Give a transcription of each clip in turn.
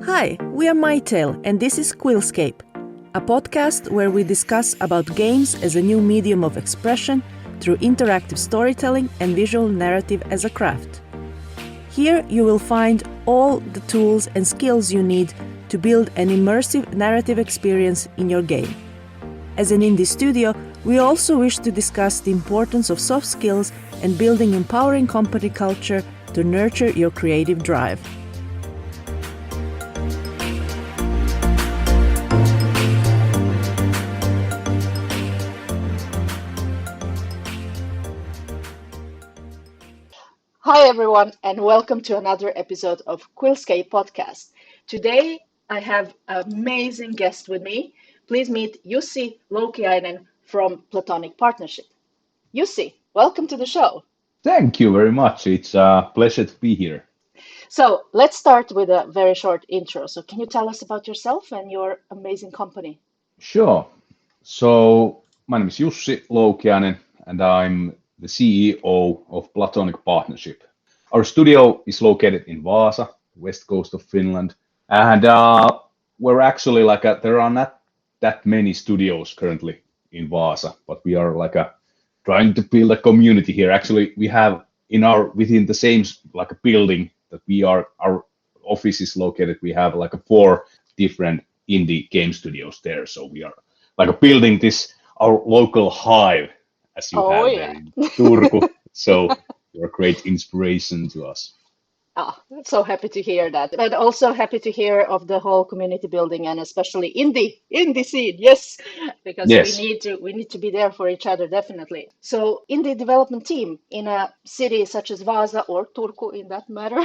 Hi, we are MyTale and this is QuillScape, a podcast where we discuss about games as a new medium of expression through interactive storytelling and visual narrative as a craft. Here you will find all the tools and skills you need to build an immersive narrative experience in your game. As an indie studio, we also wish to discuss the importance of soft skills and building empowering company culture to nurture your creative drive. Hi everyone, and welcome to another episode of QuillScape Podcast. Today I have an amazing guest with me. Please meet Jussi Loukiainen from Platonic Partnership. Jussi, welcome to the show. Thank you very much. It's a pleasure to be here. So let's start with a very short intro. So can you tell us about yourself and your amazing company? Sure. So my name is Jussi Loukiainen, and I'm the CEO of Platonic Partnership. Our studio is located in Vaasa, west coast of Finland, and we're actually there are not that many studios currently in Vaasa, but we are trying to build a community here. Actually, we have within the same building that our office is located. We have 4 different indie game studios there. So we are building our local hive, as you have there in Turku. So you're a great inspiration to us. So happy to hear that, but also happy to hear of the whole community building and especially indie scene. Yes, because Yes. we need to be there for each other, definitely. So indie development team in a city such as Vaasa or Turku, in that matter,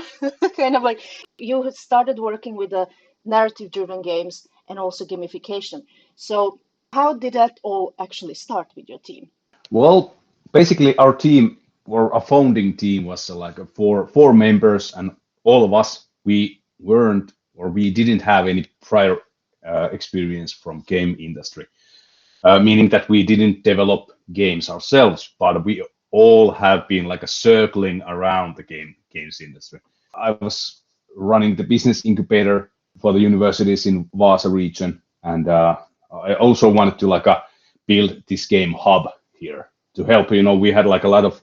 you had started working with the narrative-driven games and also gamification. So how did that all actually start with your team? Well, basically, our team or a founding team was four members, and all of us we didn't have any prior experience from game industry, meaning that we didn't develop games ourselves, but we all have been circling around the games industry. I was running the business incubator for the universities in Vaasa region, and I also wanted to build this game hub here to help. We had a lot of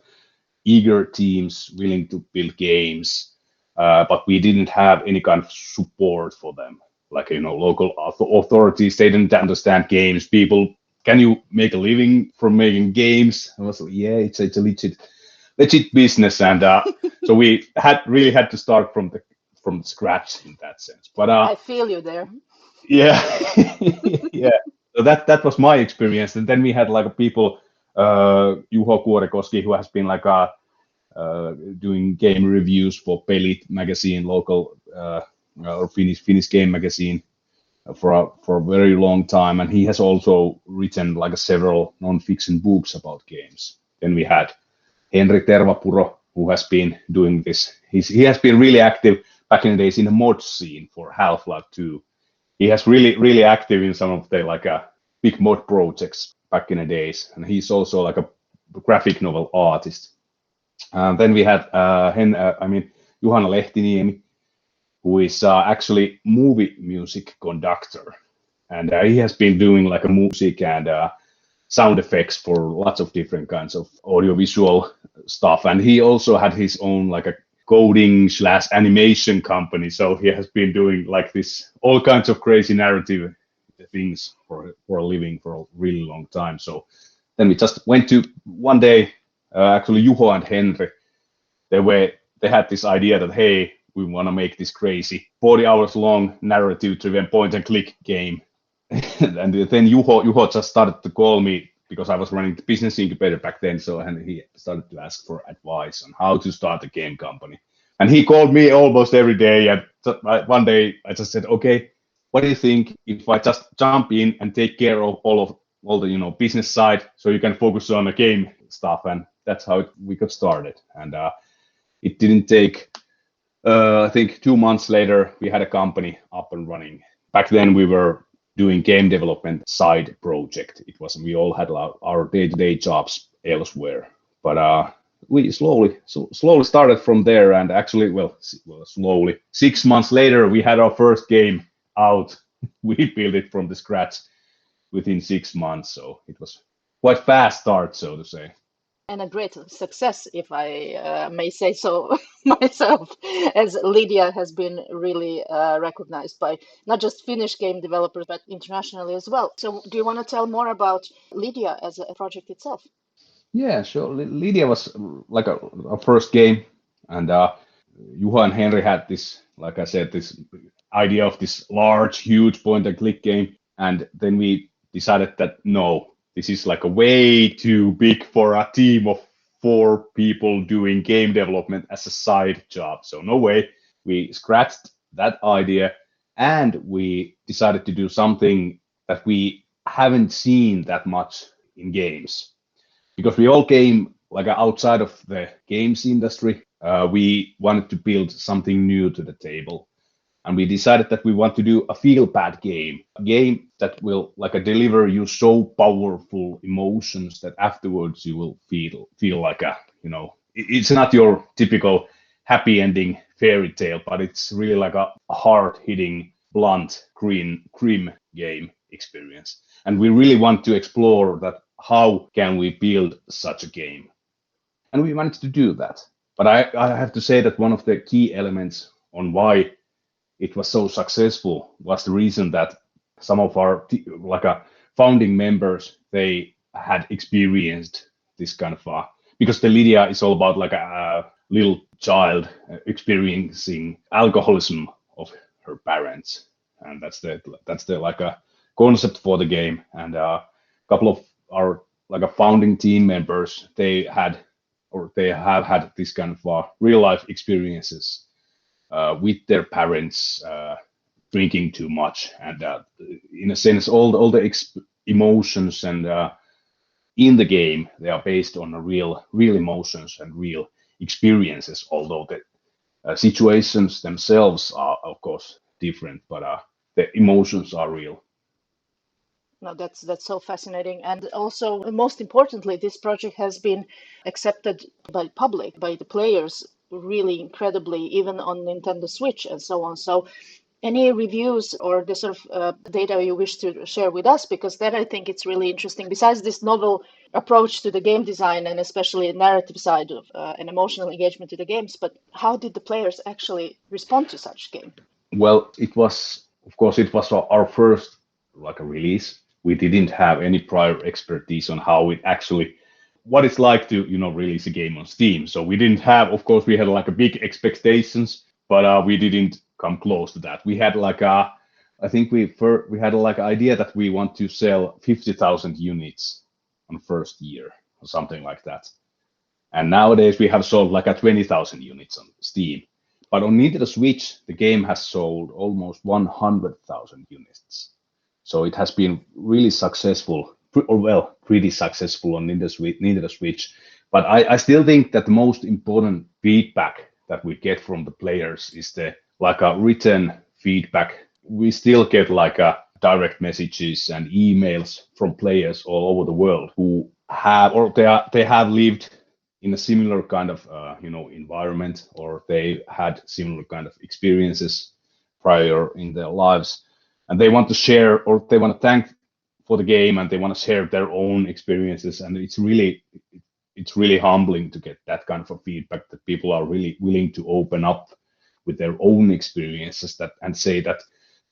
eager teams willing to build games, but we didn't have any kind of support for them. Local authorities, they didn't understand games. People, can you make a living from making games? I was like, yeah, it's a legit business, and so we really had to start from scratch in that sense. But I feel you there. Yeah, yeah. So that was my experience, and then we had people. Juho Kuorikoski, who has been doing game reviews for Pelit magazine, local or Finnish game magazine for a very long time, and he has also written several non-fiction books about games. Then we had Henri Tervapuro, who has been doing this. He has been really active back in the days in the mod scene for Half-Life 2. He has really active in some of the big mod projects back in the days, and he's also a graphic novel artist. Then we had Juhana Lehtiniemi, who is actually movie music conductor, and he has been doing music and sound effects for lots of different kinds of audiovisual stuff, and he also had his own a coding / animation company, so he has been doing this all kinds of crazy narrative things for a living for a really long time. So then we just went to one day, actually Juho and Henri, they had this idea that, hey, we want to make this crazy 40 hours long narrative driven point and click game. And then Juho just started to call me because I was running the business incubator back then. And he started to ask for advice on how to start a game company. And he called me almost every day. And one day I just said, okay, what do you think if I just jump in and take care of all the business side, so you can focus on the game stuff? And that's how we got started. And it didn't take, I think 2 months later, we had a company up and running. Back then we were doing game development side project. We all had our day-to-day jobs elsewhere. But we slowly started from there, and actually, slowly. 6 months later, we had our first game out. We built it from the scratch within 6 months, so it was quite fast start, so to say. And a great success, if I may say so myself, as Lydia has been really recognized by not just Finnish game developers, but internationally as well. So, do you want to tell more about Lydia as a project itself? Yeah, sure. Lydia was like a first game, and Juha and Henry had this, like I said, this idea of this large, huge point and click game, and then we decided that no, this is like a way too big for a team of 4 people doing game development as a side job. So no way. We scratched that idea, and we decided to do something that we haven't seen that much in games, because we all came like outside of the games industry. We wanted to build something new to the table, and we decided that we want to do a feel bad game, a game that will like deliver you so powerful emotions that afterwards you will feel like it's not your typical happy ending fairy tale, but it's really like a hard hitting, blunt, grim game experience. And we really want to explore that, how can we build such a game? And we managed to do that. But I have to say that one of the key elements on why it was so successful was the reason that some of our founding members, they had experienced this kind of because the Lydia is all about like a little child experiencing alcoholism of her parents, and that's the like a concept for the game. And a couple of our like a founding team members, they have had this kind of real life experiences with their parents drinking too much, and in a sense, all the emotions and in the game, they are based on real emotions and real experiences. Although the situations themselves are, of course, different, but the emotions are real. No, that's so fascinating. And also, most importantly, this project has been accepted by the public, by the players, really incredibly, even on Nintendo Switch and so on. So, any reviews or the sort of data you wish to share with us? Because then I think it's really interesting. Besides this novel approach to the game design and especially narrative side of and emotional engagement to the games, but how did the players actually respond to such game? Well, of course, it was our first like a release. We didn't have any prior expertise on how it actually, what it's like to, release a game on Steam. So we didn't have, of course, we had like a big expectations, but we didn't come close to that. We had I think we had like an idea that we want to sell 50,000 units on first year or something like that. And nowadays we have sold like a 20,000 units on Steam. But on Nintendo Switch, the game has sold almost 100,000 units. So it has been really successful, pretty successful on Nintendo Switch. But I still think that the most important feedback that we get from the players is the like a written feedback. We still get like a direct messages and emails from players all over the world who have, or they have lived in a similar kind of environment, or they had similar kind of experiences prior in their lives, and they want to share, or they want to thank for the game, and they want to share their own experiences. And it's really humbling to get that kind of a feedback, that people are really willing to open up with their own experiences and say that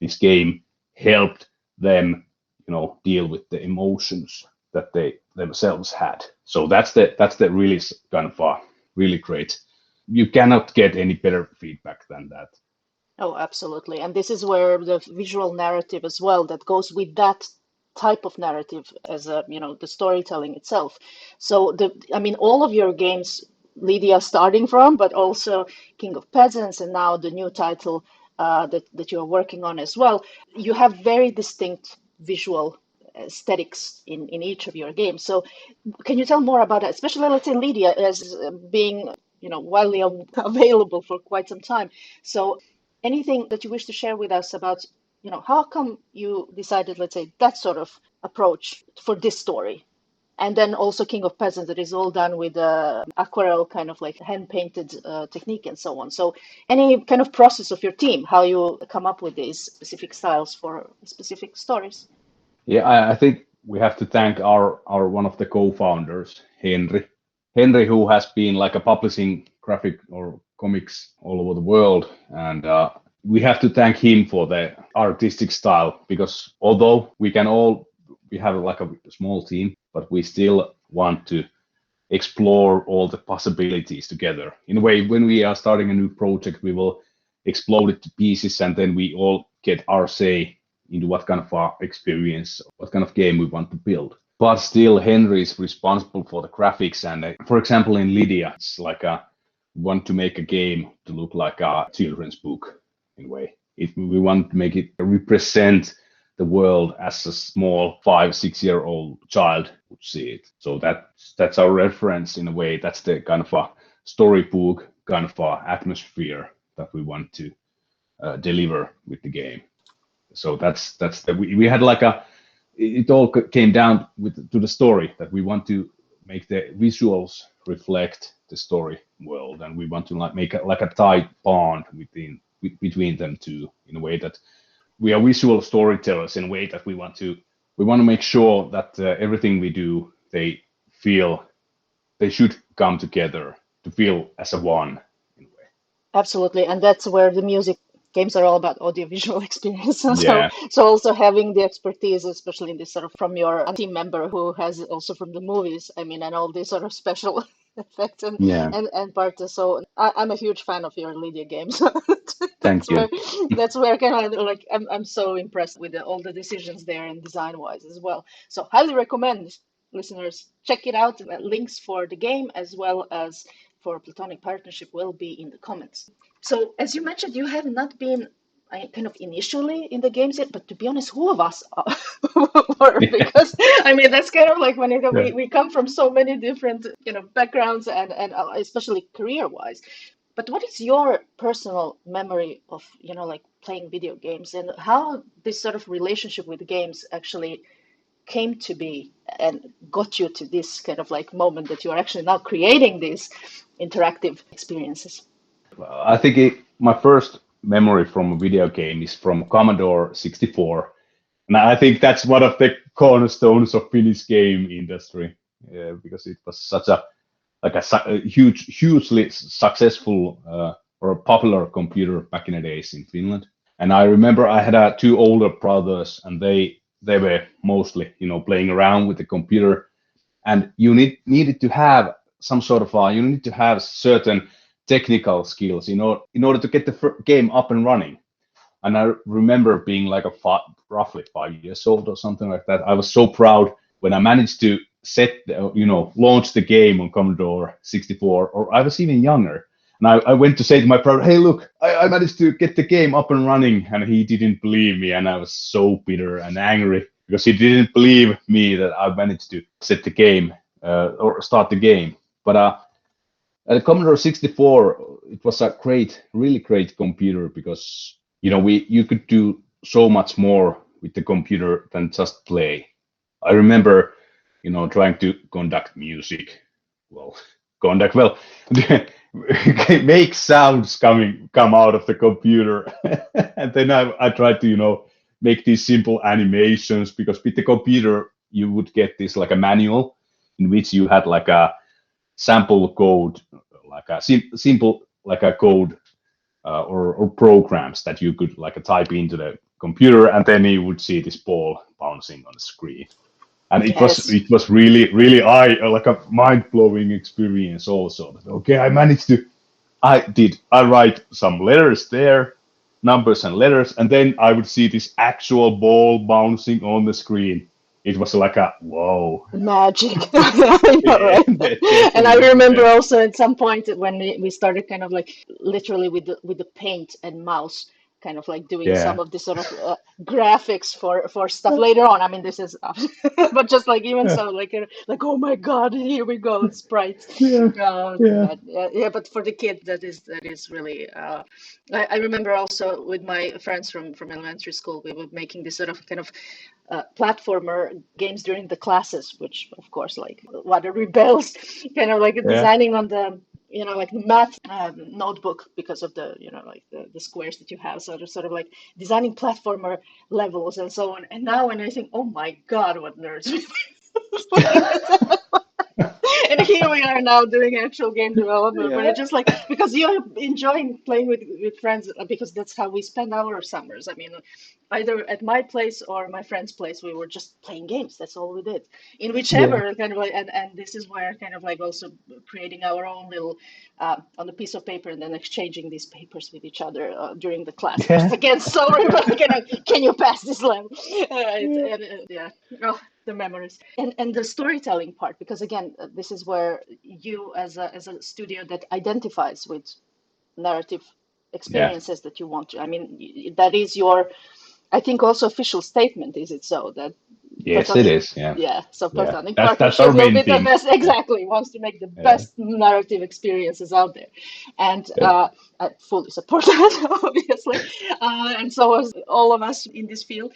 this game helped them deal with the emotions that they themselves had. So that's the really kind of really great. You cannot get any better feedback than that. Oh, absolutely. And this is where the visual narrative as well that goes with that type of narrative as the storytelling itself. So all of your games, Lydia starting from, but also King of Peasants and now the new title that you're working on as well, you have very distinct visual aesthetics in each of your games. So can you tell more about that, especially let's say Lydia as being widely available for quite some time. So anything that you wish to share with us about how come you decided, let's say, that sort of approach for this story? And then also King of Peasants, that is all done with aquarelle kind of like hand-painted technique and so on. So any kind of process of your team, how you come up with these specific styles for specific stories? Yeah, I think we have to thank our one of the co-founders, Henry. Henry, who has been like a publishing graphic or comics all over the world, and we have to thank him for the artistic style, because although we have like a small team, but we still want to explore all the possibilities together. In a way, when we are starting a new project, we will explode it to pieces, and then we all get our say into what kind of experience, what kind of game we want to build. But still, Henry is responsible for the graphics. And for example, in Lydia, it's like we want to make a game to look like a children's book in a way. We want to make it represent the world as a small 5-6-year-old child would see it. So that's our reference in a way. That's the kind of a storybook kind of a atmosphere that we want to deliver with the game. So we had like it all came down to the story, that we want to make the visuals reflect the story world, and we want to like make like a tight bond between them two, in a way that we are visual storytellers, in a way that we want to make sure that everything we do, they should come together to feel as a one in a way. Absolutely, and that's where the music games are all about audiovisual experience. So, Yeah. so also having the expertise, especially in this sort of from your team member who has also from the movies, I mean, and all these sort of special effects and Yeah. and parts. So I'm a huge fan of your Lydia games. Thank you. That's where kind of like I'm so impressed with all the decisions there and design wise as well. So highly recommend listeners check it out. Links for the game as well as for Platonic Partnership will be in the comments. So, as you mentioned, you have not been kind of initially in the games yet, but to be honest, who of us were? Because I mean, that's kind of like when we come from so many different backgrounds and especially career-wise. But what is your personal memory of like playing video games, and how this sort of relationship with games actually came to be and got you to this kind of like moment that you are actually now creating these interactive experiences? I think my first memory from a video game is from Commodore 64. And I think that's one of the cornerstones of Finnish game industry, because it was such a hugely successful or a popular computer back in the days in Finland. And I remember I had two older brothers, and they were mostly playing around with the computer, and you needed to have some sort of you need to have certain technical skills in order to get the game up and running. And I remember being like roughly 5 years old or something like that. I was so proud when I managed to launch the game on Commodore 64, or I was even younger. And I went to say to my brother, hey, look, I managed to get the game up and running. And he didn't believe me. And I was so bitter and angry because he didn't believe me that I managed to set the game or start the game. But at the Commodore 64, it was a really great computer, because you could do so much more with the computer than just play. I remember, trying to conduct music. Make sounds come out of the computer, and then I tried to make these simple animations, because with the computer you would get this like a manual in which you had like a sample code, like a simple like a code or programs that you could like type into the computer, and then you would see this ball bouncing on the screen. And it was really like a mind-blowing experience also. Okay, I write some letters there, numbers and letters, and then I would see this actual ball bouncing on the screen. It was like a whoa. Magic. I know, right? And I remember also at some point when we started kind of like literally with the paint and mouse kind of like doing Yeah. some of the sort of graphics for stuff later on. I mean, this is, but just like even Yeah. so, like oh my God, here we go, sprites. Yeah. Yeah. Yeah, but for the kid, that is really. I remember also with my friends from elementary school, we were making this sort of kind of platformer games during the classes, which of course, like what a rebels, kind of like Yeah. designing on the like the math notebook because of the like the squares that you have, so they're sort of like designing platformer levels and so on. And now when I think, oh my God, what nerds. And here we are now doing actual game development, but Yeah. it's just like because you're enjoying playing with friends, because that's how we spend our summers. I mean, either at my place or my friend's place, we were just playing games. That's all we did. In Yeah. whichever kind of like, and this is where kind of like also creating our own little on a piece of paper and then exchanging these papers with each other during the class, which is Yeah. again so can you pass this level? Yeah. Yeah. Oh, the memories and the storytelling part, because again, this is where you as a studio that identifies with narrative Yeah. experiences that you want to, I mean, that is your, I think, also official statement, is it so that Yes, it Platonic, is. Yeah. yeah, so Yeah. Platonic That's our Partnership will main be the thing. best, exactly, wants to make the Yeah. best narrative experiences out there. And Yeah. I fully support that, obviously. And so as all of us in this field.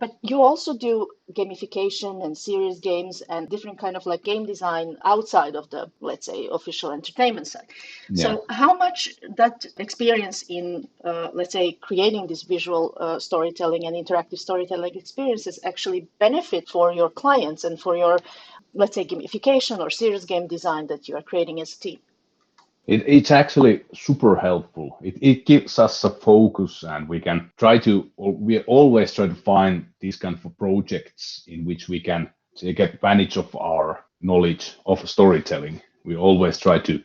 But you also do gamification and serious games and different kind of like game design outside of the, let's say, official entertainment side. Yeah. So how much that experience in, let's say, creating this visual storytelling and interactive storytelling experiences actually benefit for your clients and for your, let's say, gamification or serious game design that you are creating as a team? It's actually super helpful. It gives us a focus, and we can try to, or we always try to find these kind of projects in which we can take advantage of our knowledge of storytelling. We always try to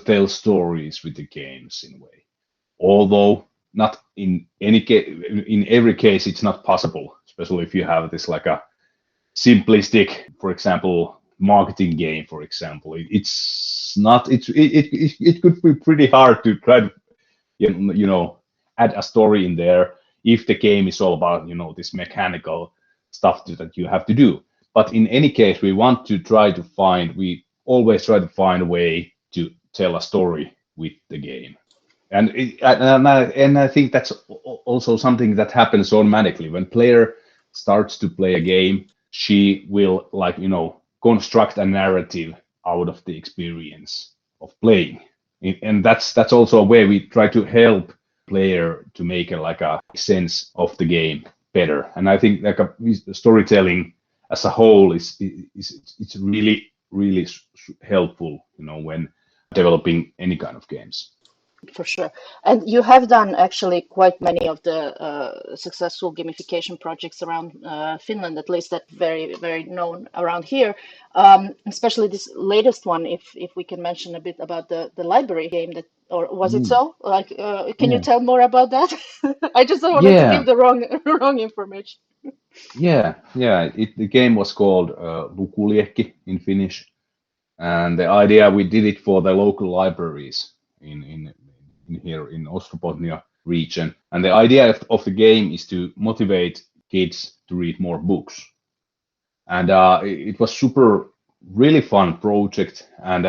tell stories with the games in a way. Although not in any case, in every case, it's not possible, especially if you have this like a simplistic, for example, marketing game, for example. It's not. It could be pretty hard to try to add a story in there if the game is all about this mechanical stuff that you have to do. But in any case, we always try to find a way to tell a story with the game. And I think that's also something that happens automatically when player starts to play a game. She will construct a narrative out of the experience of playing, and that's also a way we try to help player to make a sense of the game better. And I think storytelling as a whole is it's really helpful when developing any kind of games. For sure. And you have done actually quite many of the successful gamification projects around Finland, at least that very, very known around here. Especially this latest one, if we can mention a bit about the library game that, or was it Mm. so? Like, can you Yeah. tell more about that? I just don't wanted to give Yeah, the wrong information. yeah. The game was called Lukuliekki in Finnish, and the idea we did it for the local libraries in here in Ostrobothnia region. And the idea of the game is to motivate kids to read more books. And it was really fun project. And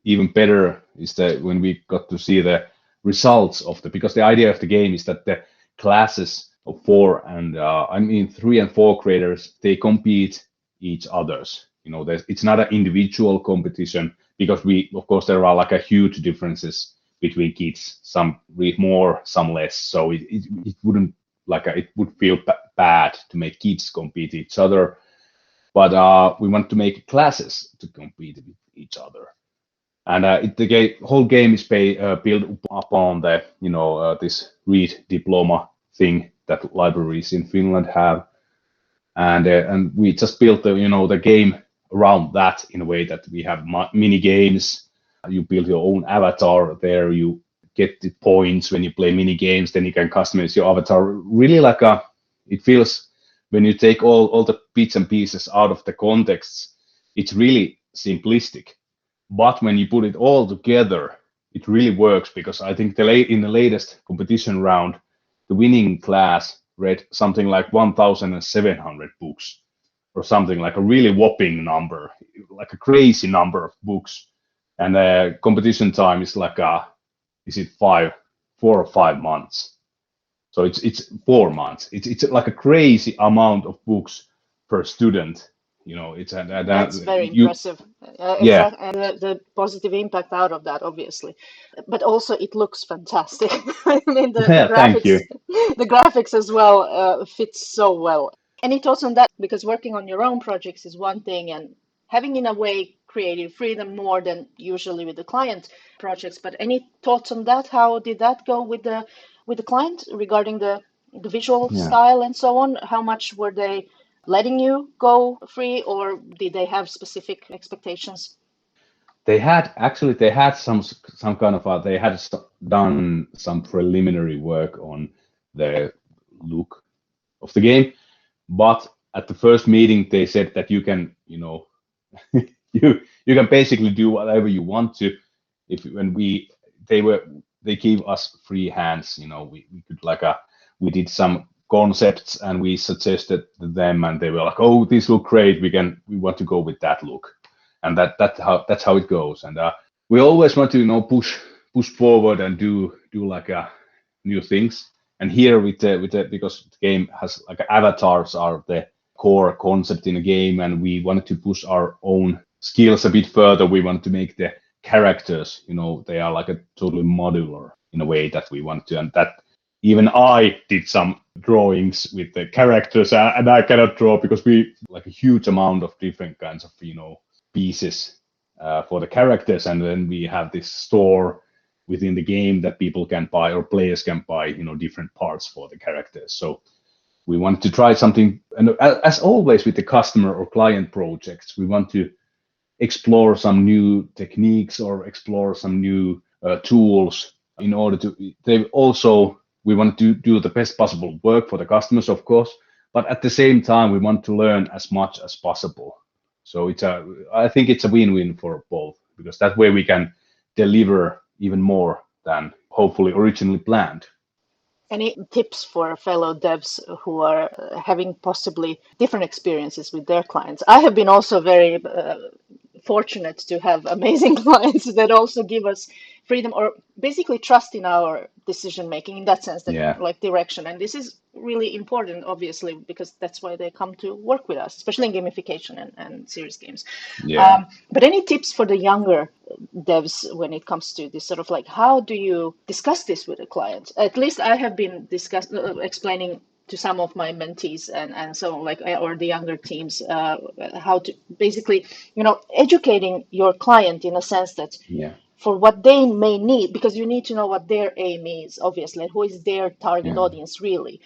even better is that when we got to see the results because the idea of the game is that the classes of 3 and 4 graders, they compete each others. It's not an individual competition because of course, there are like a huge differences between kids. Some read more, some less. So it wouldn't it would feel bad to make kids compete each other. But we want to make classes to compete with each other. And the whole game is built upon the this read diploma thing that libraries in Finland have, and we just built the game around that in a way that we have mini games. You build your own avatar there. You get the points when you play mini games. Then you can customize your avatar. Really it feels when you take all the bits and pieces out of the context, it's really simplistic. But when you put it all together, it really works, because I think in the latest competition round, the winning class read something like 1,700 books, or something like a really whopping number, like a crazy number of books. And competition time is like is it 4 or 5 months? So it's 4 months. It's like a crazy amount of books per student. That's very you impressive. yeah. Exactly, and the positive impact out of that, obviously. But also, it looks fantastic. I mean, the Thank you. the graphics as well fits so well. Any thoughts on that? Because working on your own projects is one thing, and having, in a way, creative freedom more than usually with the client projects. But any thoughts on that? How did that go with the client regarding the visual Yeah. style and so on? How much were they letting you go free, or did they have specific expectations? They had some kind of they had done some preliminary work on the look of the game, but at the first meeting they said that you can, you can basically do whatever you want to. If when we they gave us free hands, we could we did some concepts and we suggested to them, and they were like, oh, these look great, we want to go with that look. And that's how it goes. And we always want to push forward and do new things. And here with the because the game has like avatars are the core concept in the game, and we wanted to push our own skills a bit further. We want to make the characters, they are like a totally modular in a way that we want to, and that even I did some drawings with the characters, and I cannot draw because we like a huge amount of different kinds of pieces for the characters, and then we have this store within the game that people can buy, or players can buy different parts for the characters. So we want to try something, and as always with the customer or client projects, we want to explore some new techniques or explore some new tools in order to we want to do the best possible work for the customers, of course, but at the same time we want to learn as much as possible. So I think it's a win-win for both, because that way we can deliver even more than hopefully originally planned. Any tips for fellow devs who are having possibly different experiences with their clients? I have been also very fortunate to have amazing clients that also give us freedom, or basically trust in our decision making, in that sense, that like direction. And this is really important, obviously, because that's why they come to work with us, especially in gamification and serious games. But any tips for the younger devs when it comes to this sort of like, how do you discuss this with a client? At least I have been explaining to some of my mentees and so on, like, or the younger teams, how to basically, educating your client in a sense that for what they may need, because you need to know what their aim is, obviously, who is their target audience really.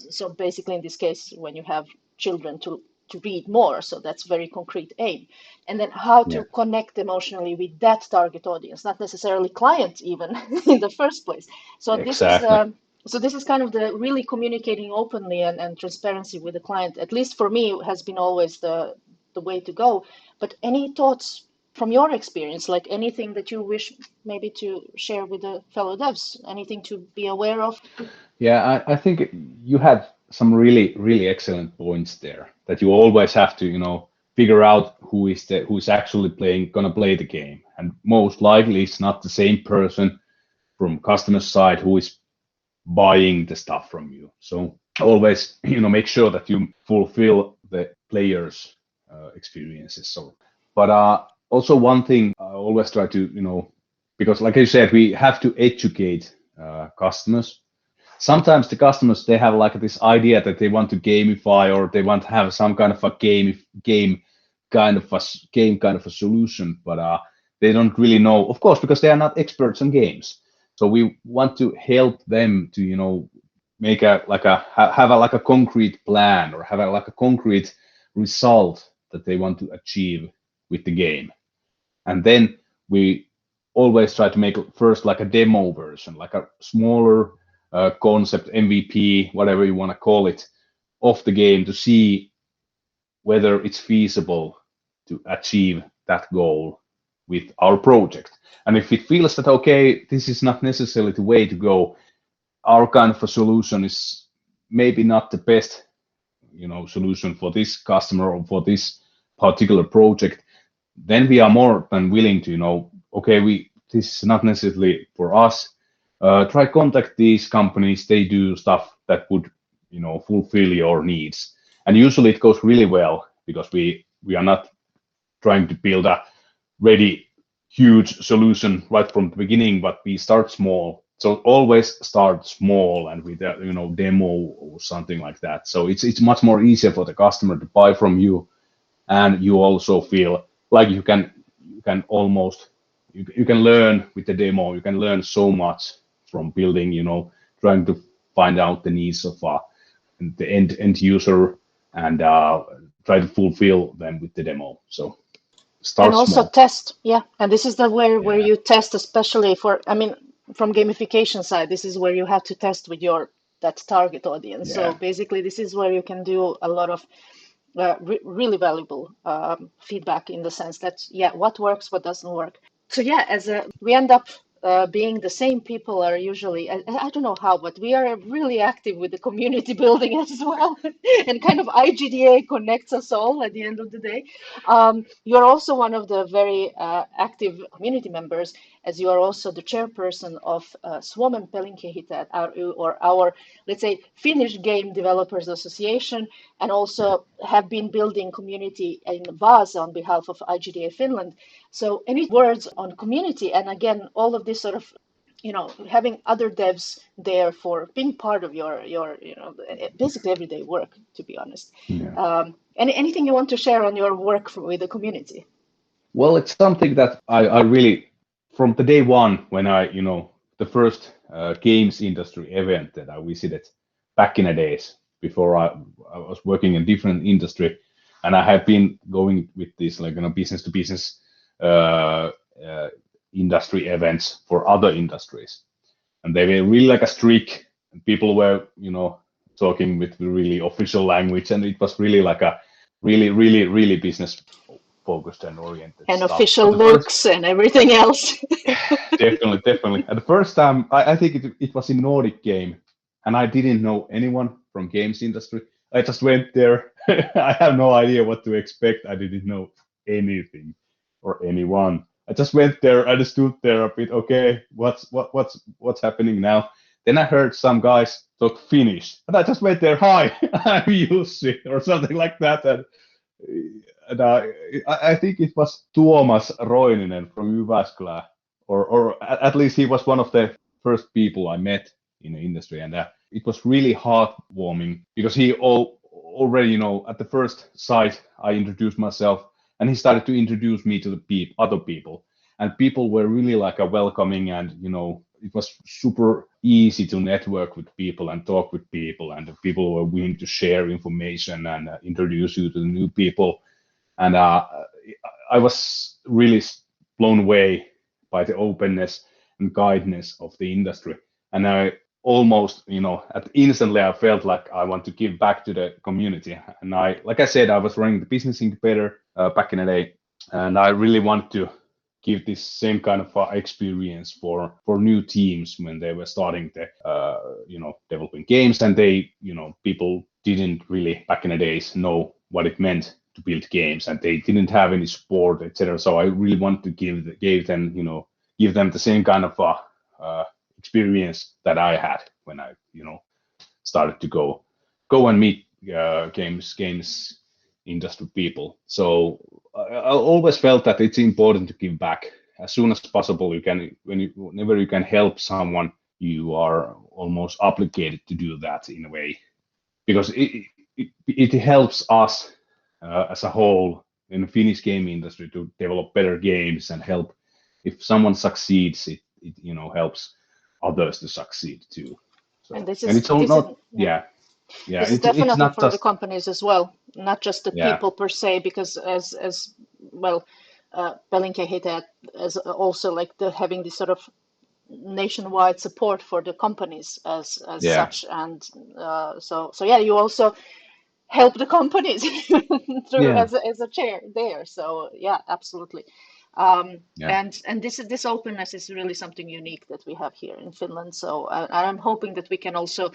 So basically, in this case, when you have children to read more, so that's very concrete aim. And then how to connect emotionally with that target audience, not necessarily client even in the first place. So this is kind of the really communicating openly and transparency with the client, at least for me, has been always the way to go. But any thoughts from your experience, like anything that you wish maybe to share with the fellow devs, anything to be aware of? Yeah, I think you had some really, really excellent points there, that you always have to, figure out who's actually gonna play the game. And most likely it's not the same person from customer side who is buying the stuff from you. So always, make sure that you fulfill the players' experiences. So, but also one thing I always try to, because like you said, we have to educate customers. Sometimes the customers, they have like this idea that they want to gamify, or they want to have some kind of a game kind of a solution, but they don't really know, of course, because they are not experts on games. So we want to help them to make have a concrete plan, or have a concrete result that they want to achieve with the game. And then we always try to make first like a demo version, like a smaller concept, MVP, whatever you want to call it, of the game, to see whether it's feasible to achieve that goal with our project. And if it feels that, okay, this is not necessarily the way to go, our kind of a solution is maybe not the best, solution for this customer or for this particular project, then we are more than willing to, okay, this is not necessarily for us. Try contact these companies. They do stuff that would, fulfill your needs. And usually it goes really well because we are not trying to build a ready huge solution right from the beginning, but we start small. So always start small and with a demo or something like that. So it's much more easier for the customer to buy from you, and you also feel like you can almost you can learn with the demo. You can learn so much from building, trying to find out the needs of the end user and try to fulfill them with the demo. So start and also small. test, yeah. And this is the where Yeah. you test, especially for, I mean, from gamification side, this is where you have to test with that target audience. So Yeah. basically, this is where you can do a lot of really valuable feedback, in the sense that, yeah, what works, what doesn't work. So yeah, we end up being the same people are usually, I don't know how, but we are really active with the community building as well. And kind of IGDA connects us all at the end of the day. You're also one of the very active community members, as you are also the chairperson of Suomen Pelinkehittäjät ry, or our, let's say, Finnish Game Developers Association, and also have been building community in Vaasa on behalf of IGDA Finland. So any words on community, and again, all of this sort of, having other devs there for being part of your basically everyday work, to be honest. Yeah. Anything you want to share on your work with the community? Well, it's something that I really, from the day one when the first games industry event that I visited back in the days before I was working in different industry, and I have been going with these business to business industry events for other industries, and they were really like a strict. People were talking with really official language, and it was really like a really business focused and oriented And stuff. official looks and everything else. Definitely. At the first time, I think it was in Nordic Game, and I didn't know anyone from games industry. I just went there. I have no idea what to expect. I didn't know anything or anyone. I just went there. I just stood there a bit. Okay, what's happening now? Then I heard some guys talk Finnish, and I just went there. Hi, I'm Jussi, or something like that. And I think it was Tuomas Roininen from Jyväskylä, or at least he was one of the first people I met in the industry, and it was really heartwarming because he already, at the first sight, I introduced myself, and he started to introduce me to the other people, and people were really like a welcoming, and it was super easy to network with people and talk with people, and the people were willing to share information and introduce you to the new people. And I was really blown away by the openness and kindness of the industry. And I almost, instantly I felt like I want to give back to the community. And like I said, I was running the business incubator back in the day, and I really want to give this same kind of experience for new teams when they were starting the, developing games, and they, people didn't really back in the days know what it meant to build games, and they didn't have any support, etc. So I really want to give them the same kind of experience that I had when I started to go and meet games industry people. So I always felt that it's important to give back as soon as possible. Whenever you can help someone, you are almost obligated to do that in a way, because it helps us as a whole in the Finnish game industry to develop better games and help. If someone succeeds, it helps others to succeed too. So, And it's definitely not for just the companies as well, not just the people per se, because as well, Pelinkehittäjät as also like having this sort of nationwide support for the companies as such, and so yeah, you also help the companies through as a chair there. So yeah, absolutely. Yeah. And this openness is really something unique that we have here in Finland. So I'm hoping that we can also,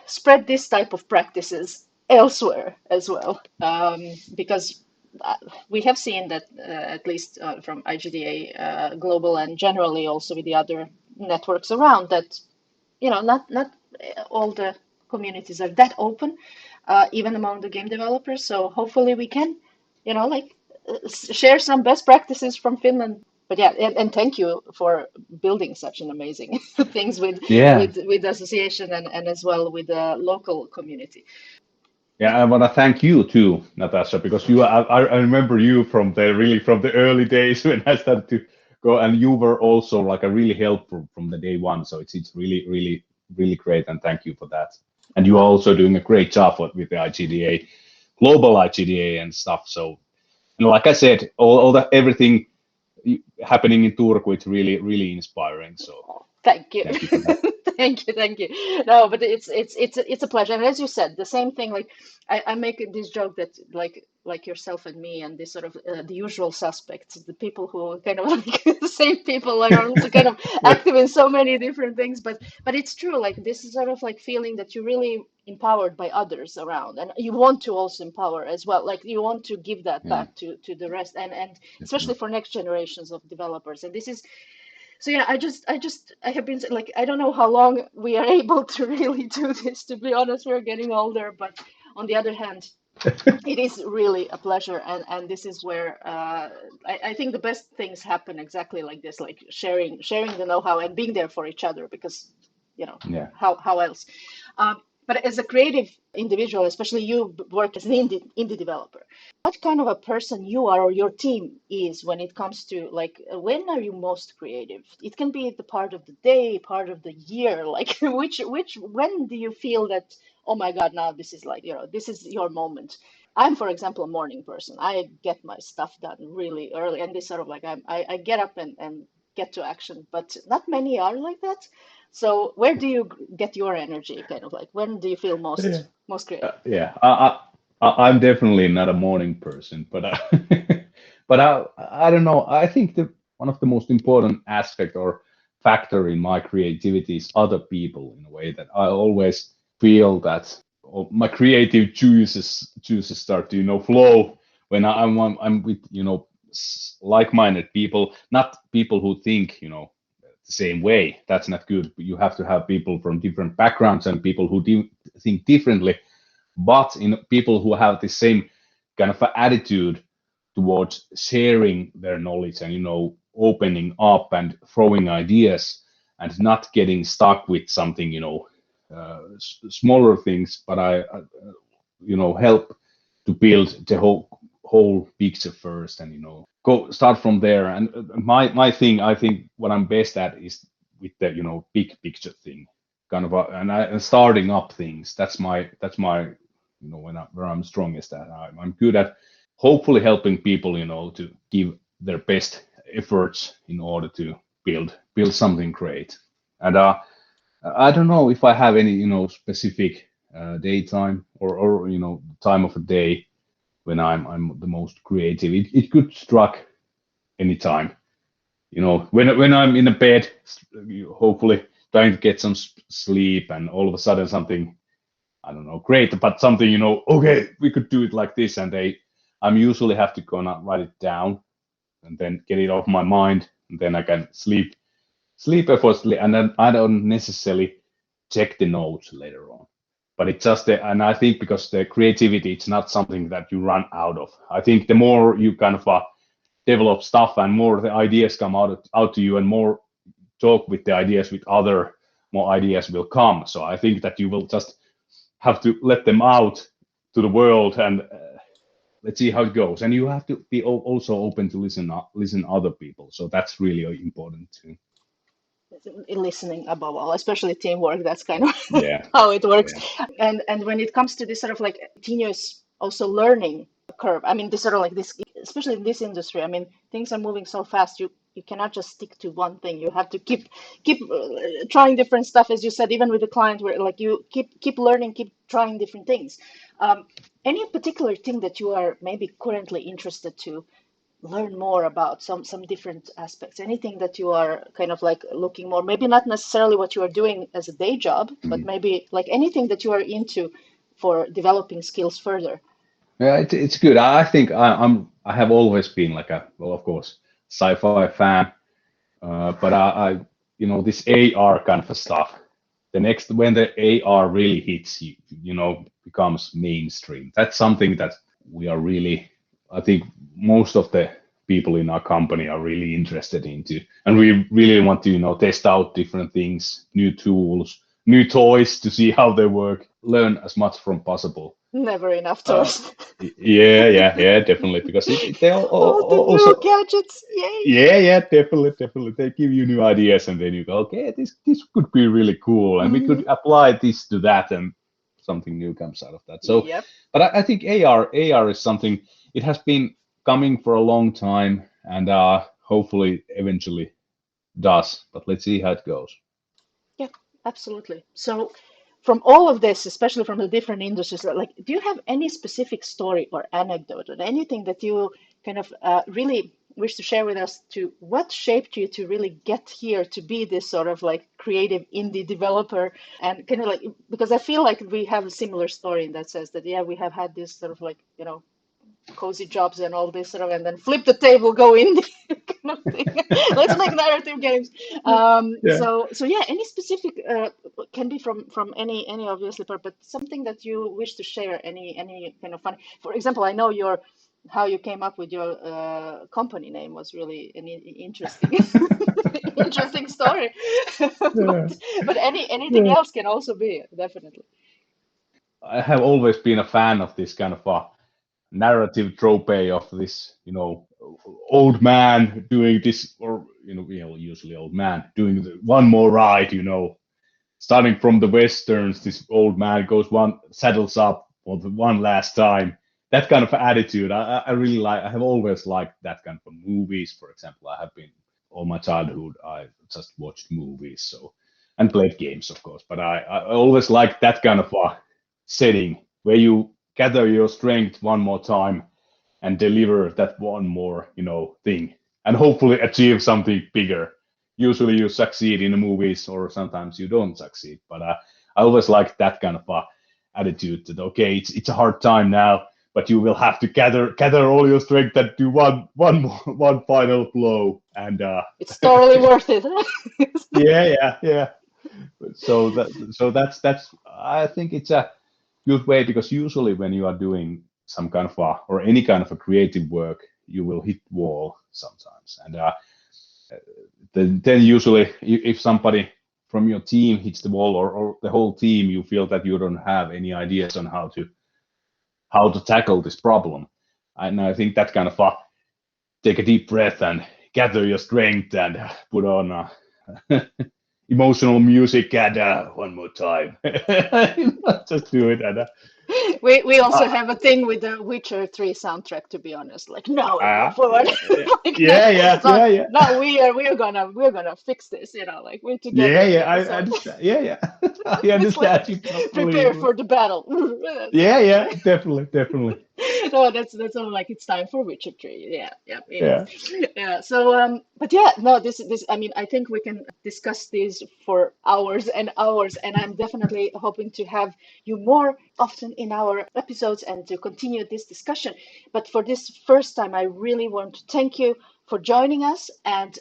spread this type of practices elsewhere as well, because we have seen that at least from IGDA Global and generally also with the other networks around that, not all the communities are that open, even among the game developers. So hopefully we can, like share some best practices from Finland. But yeah, and thank you for building such an amazing things Yeah. with the association and as well with the local community. Yeah, I want to thank you too, Natasha, because I remember you from the early days when I started to go, and you were also like a really helpful from the day one. So it's really great, and thank you for that. And you are also doing a great job with the IGDA, global IGDA and stuff. So, like I said, all that everything happening in Turku, it's really inspiring. So Thank you. thank you for that. Thank you. No, but it's a pleasure. And as you said, the same thing. Like I make this joke that like yourself and me and this sort of the usual suspects, the people who kind of like the same people are also kind of active in so many different things. But it's true. Like this is sort of like feeling that you're really empowered by others around, and you want to also empower as well. Like you want to give that Yeah, back to the rest, and especially definitely. for next generations of developers. And this is so yeah, I have been like I don't know how long we are able to really do this. To be honest, we're getting older, but on the other hand, it is really a pleasure, and this is where I think the best things happen exactly like this, like sharing the know-how and being there for each other, because Yeah. how else? But as a creative individual, especially you work as an indie developer, what kind of a person you are or your team is when it comes to like when are you most creative? It can be the part of the day, part of the year, like which when do you feel that, oh my God, now this is like, this is your moment. I'm, for example, a morning person. I get my stuff done really early, and this sort of like I get up and get to action, but not many are like that. So where do you get your energy? Kind of like when do you feel Yeah. most creative? Yeah, I'm definitely not a morning person, but but I don't know. I think the one of the most important aspect or factor in my creativity is other people in a way that I always feel that my creative juices start to flow when I'm with like-minded people, not people who think the same way. That's not good. You have to have people from different backgrounds and people who think differently, but in people who have the same kind of attitude towards sharing their knowledge and opening up and throwing ideas and not getting stuck with something smaller things, but I help to build the whole picture first, and go start from there. And my thing, I think what I'm best at is with the big picture thing, kind of and starting up things. That's my where I'm strongest at. I'm good at hopefully helping people to give their best efforts in order to build something great. And I don't know if I have any specific daytime or time of a day when I'm the most creative. It could struck any time. When I'm in a bed, hopefully trying to get some sleep, and all of a sudden something, I don't know, great, but something, okay, we could do it like this, and I'm usually have to go and write it down and then get it off my mind, and then I can sleep effortlessly, and then I don't necessarily check the notes later on. But it's just and I think because the creativity, it's not something that you run out of. I think the more you kind of develop stuff and more the ideas come out to you, and more talk with the ideas with other, more ideas will come. So I think that you will just have to let them out to the world, and let's see how it goes. And you have to be also open to listen other people. So that's really important too. Listening above all, especially teamwork. That's kind of Yeah, how it works. yeah, And when it comes to this sort of like continuous also learning curve, I mean, this sort of like this, especially in this industry, I mean, things are moving so fast. You cannot just stick to one thing. You have to keep trying different stuff, as you said, even with the client, where like you keep learning, keep trying different things. Any particular thing that you are maybe currently interested to learn more about some different aspects? Anything that you are kind of like looking more, maybe not necessarily what you are doing as a day job, but maybe like anything that you are into for developing skills further? Yeah, it's good. I think I have always been like a, well, of course, sci-fi fan, but this AR kind of stuff. When the AR really hits becomes mainstream. That's something that we are really, I think most of the people in our company are really interested into, and we really want to test out different things, new tools, new toys to see how they work, learn as much from possible. Never enough Uh, toys. yeah, definitely, because they All the new also, gadgets, yay! yeah, definitely. They give you new ideas, and then you go, okay, this could be really cool, and we could apply this to that, and something new comes out of that. So, Yep. but I think AR is something. It has been coming for a long time, and hopefully eventually does. But let's see how it goes. Yeah, absolutely. So, from all of this, especially from the different industries, like, do you have any specific story or anecdote or anything that you kind of really wish to share with us to what shaped you to really get here to be this sort of like creative indie developer and kind of like, because I feel like we have a similar story in that sense that, yeah, we have had this sort of like, cozy jobs and all this sort of, and then flip the table, go indie kind of thing. Let's make narrative games. Yeah. So yeah, any specific can be from any obviously part, but something that you wish to share, any kind of fun. For example, I know how you came up with your company name was really an interesting interesting story. Yeah. But anything Yeah. else can also be definitely. I have always been a fan of this kind of a narrative trope of this, old man doing this, or usually old man doing one more ride, starting from the westerns. This old man saddles up for the one last time. That kind of attitude, I really like. I have always liked that kind of movies. For example, I have been all my childhood. I just watched movies, and played games, of course. But I always liked that kind of a setting where you gather your strength one more time and deliver that one more, thing, and hopefully achieve something bigger. Usually you succeed in the movies, or sometimes you don't succeed. But I always like that kind of attitude that, okay, it's a hard time now, but you will have to gather all your strength and do one final blow. And It's totally worth it. yeah. So that's I think it's a good way, because usually when you are doing some kind of or any kind of a creative work, you will hit wall sometimes, and then usually if somebody from your team hits the wall, or the whole team, you feel that you don't have any ideas on how to tackle this problem. And I think that kind of take a deep breath and gather your strength and put on emotional music, and one more time. Just do it. And We also uh, have a thing with the Witcher 3 soundtrack, to be honest. Like now we go uh, forward. Like that. So yeah. now we're gonna fix this, like we're together Yeah, here. I So understand. Yeah. I it's like understand you prepare completely. for the battle. Yeah, definitely. No, that's all like it's time for Witcher 3. Yeah, yeah, it Yeah. is. Yeah. So but yeah, no, this I mean I think we can discuss this for hours and hours, and I'm definitely hoping to have you more often in our episodes and to continue this discussion. But for this first time, I really want to thank you for joining us and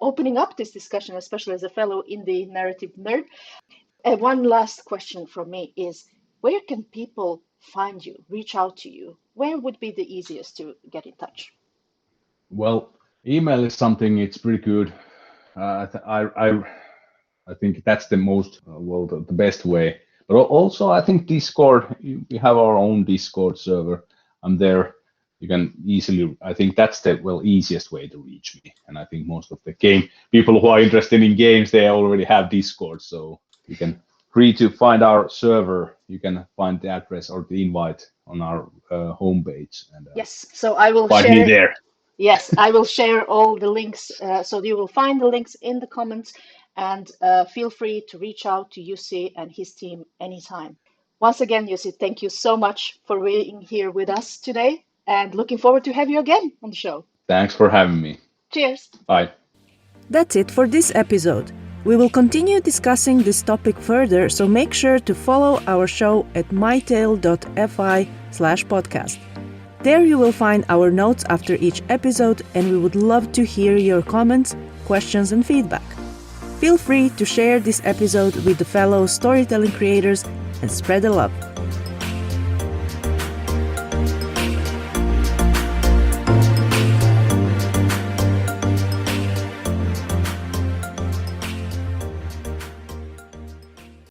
opening up this discussion, especially as a fellow indie narrative nerd. And one last question from me is, where can people find you, reach out to you? Where would be the easiest to get in touch? Well, email is something. It's pretty good. I think that's the most the best way. But also, I think Discord. We have our own Discord server. I'm there. You can easily. I think that's the easiest way to reach me. And I think most of the game people who are interested in games, they already have Discord, so you can free to find our server. You can find the address or the invite on our homepage, and Yes, so I will find me share. there. Yes, I will share all the links. So you will find the links in the comments, and feel free to reach out to Jussi and his team anytime. Once again, Jussi, thank you so much for being here with us today, and looking forward to have you again on the show. Thanks for having me. Cheers. Bye. That's it for this episode. We will continue discussing this topic further, so make sure to follow our show at mytale.fi/podcast. There you will find our notes after each episode, and we would love to hear your comments, questions, and feedback. Feel free to share this episode with the fellow storytelling creators and spread the love.